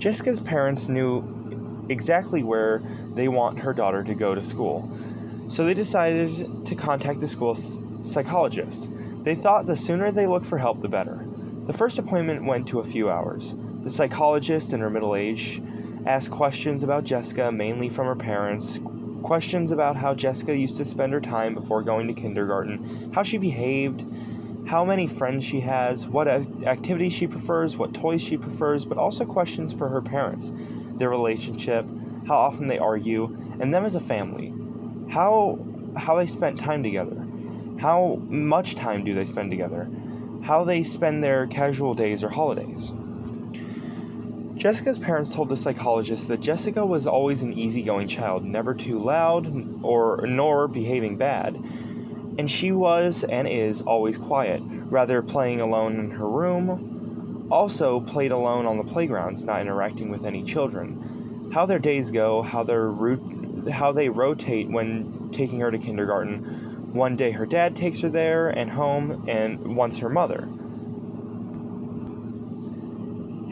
Jessica's parents knew exactly where they want her daughter to go to school, so they decided to contact the school's psychologist. They thought the sooner they look for help, the better. The first appointment went to a few hours. The psychologist, in her middle age, asked questions about Jessica, mainly from her parents, questions about how Jessica used to spend her time before going to kindergarten, how she behaved, how many friends she has, what activities she prefers, what toys she prefers, but also questions for her parents, their relationship, how often they argue, and them as a family, how they spent time together, how much time do they spend together, how they spend their casual days or holidays. Jessica's parents told the psychologist that Jessica was always an easygoing child, never too loud nor behaving bad, and she was and is always quiet, rather playing alone in her room, also played alone on the playgrounds, not interacting with any children. How their days go, how they rotate when taking her to kindergarten. One day her dad takes her there and home, and once her mother.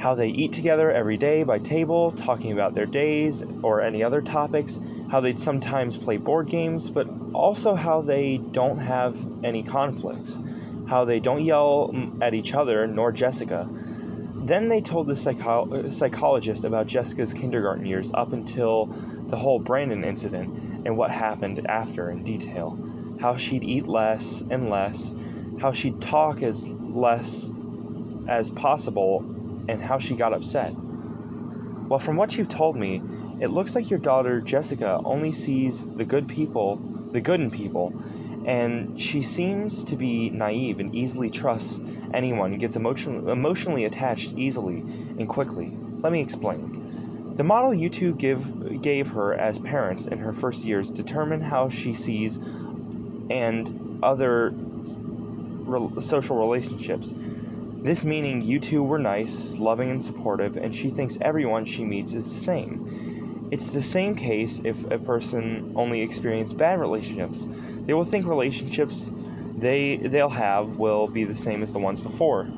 How they eat together every day by table, talking about their days or any other topics, how they'd sometimes play board games, but also how they don't have any conflicts, how they don't yell at each other, nor Jessica. Then they told the psychologist about Jessica's kindergarten years up until the whole Brandon incident and what happened after in detail, how she'd eat less and less, how she'd talk as less as possible, and how she got upset. Well, from what you've told me, it looks like your daughter Jessica only sees the good in people, and she seems to be naive and easily trusts anyone, gets emotionally attached easily and quickly. Let me explain. The model you two gave her as parents in her first years determine how she sees and other social relationships. This meaning you two were nice, loving, and supportive, and she thinks everyone she meets is the same. It's the same case if a person only experienced bad relationships. They will think relationships they'll have will be the same as the ones before.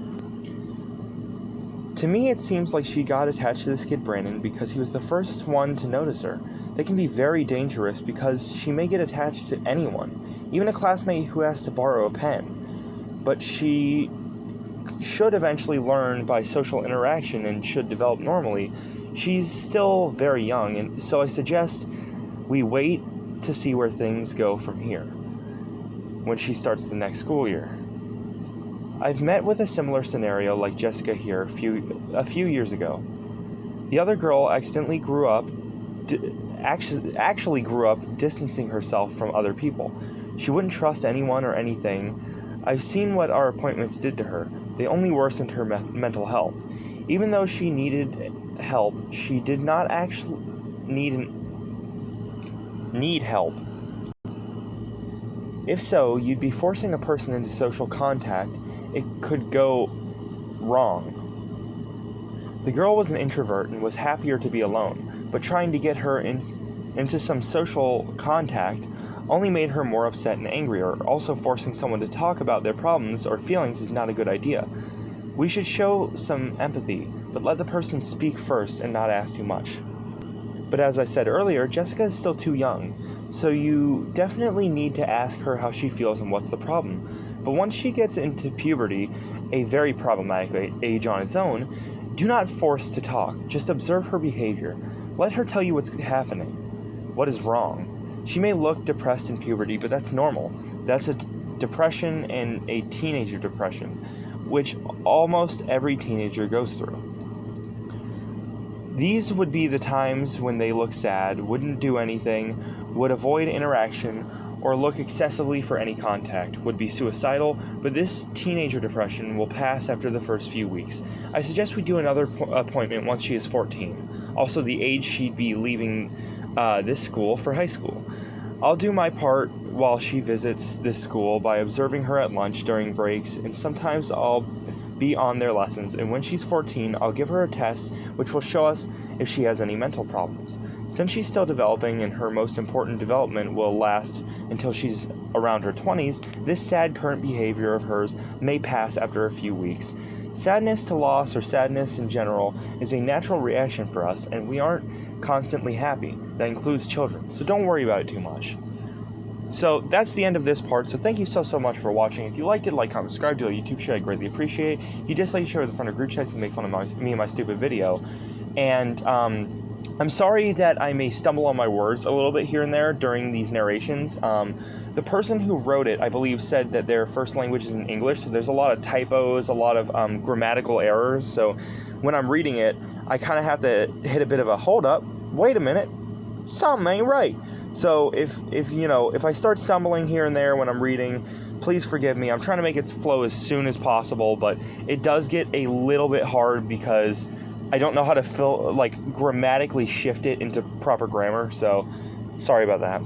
To me, it seems like she got attached to this kid Brandon because he was the first one to notice her. They can be very dangerous because she may get attached to anyone, even a classmate who has to borrow a pen. But she should eventually learn by social interaction and should develop normally. She's still very young, and so I suggest we wait to see where things go from here when she starts the next school year. I've met with a similar scenario like Jessica here a few years ago. The other girl accidentally grew up distancing herself from other people. She wouldn't trust anyone or anything. I've seen what our appointments did to her. They only worsened her mental health. Even though she needed help, she did not actually need help. If so, you'd be forcing a person into social contact. It could go wrong. The girl was an introvert and was happier to be alone, but trying to get her into some social contact only made her more upset and angrier. Also, forcing someone to talk about their problems or feelings is not a good idea. We should show some empathy, but let the person speak first and not ask too much. But as I said earlier, Jessica is still too young, so you definitely need to ask her how she feels and what's the problem. But once she gets into puberty, a very problematic age on its own, do not force to talk. Just observe her behavior. Let her tell you what's happening, what is wrong. She may look depressed in puberty, but that's normal. That's a depression and a teenager depression, which almost every teenager goes through. These would be the times when they look sad, wouldn't do anything, would avoid interaction, or look excessively for any contact, would be suicidal, but this teenager depression will pass after the first few weeks. I suggest we do another appointment once she is 14, also the age she'd be leaving this school for high school. I'll do my part while she visits this school by observing her at lunch during breaks, and sometimes I'll be on their lessons, and when she's 14, I'll give her a test which will show us if she has any mental problems. Since she's still developing and her most important development will last until she's around her 20s, this sad current behavior of hers may pass after a few weeks. Sadness to loss or sadness in general is a natural reaction for us, and we aren't constantly happy. That includes children, so don't worry about it too much. So that's the end of this part, so thank you so much for watching. If you liked it, like, comment, subscribe, do a YouTube share, I greatly appreciate it. If you dislike, share with a friend or group chats and make fun of me and my stupid video. And I'm sorry that I may stumble on my words a little bit here and there during these narrations. The person who wrote it, I believe, said that their first language is in English, so there's a lot of typos, a lot of grammatical errors, so when I'm reading it, I kind of have to hit a bit of a hold up, wait a minute, something ain't right. So if I start stumbling here and there when I'm reading, please forgive me. I'm trying to make it flow as soon as possible, but it does get a little bit hard because I don't know how to grammatically shift it into proper grammar, so sorry about that.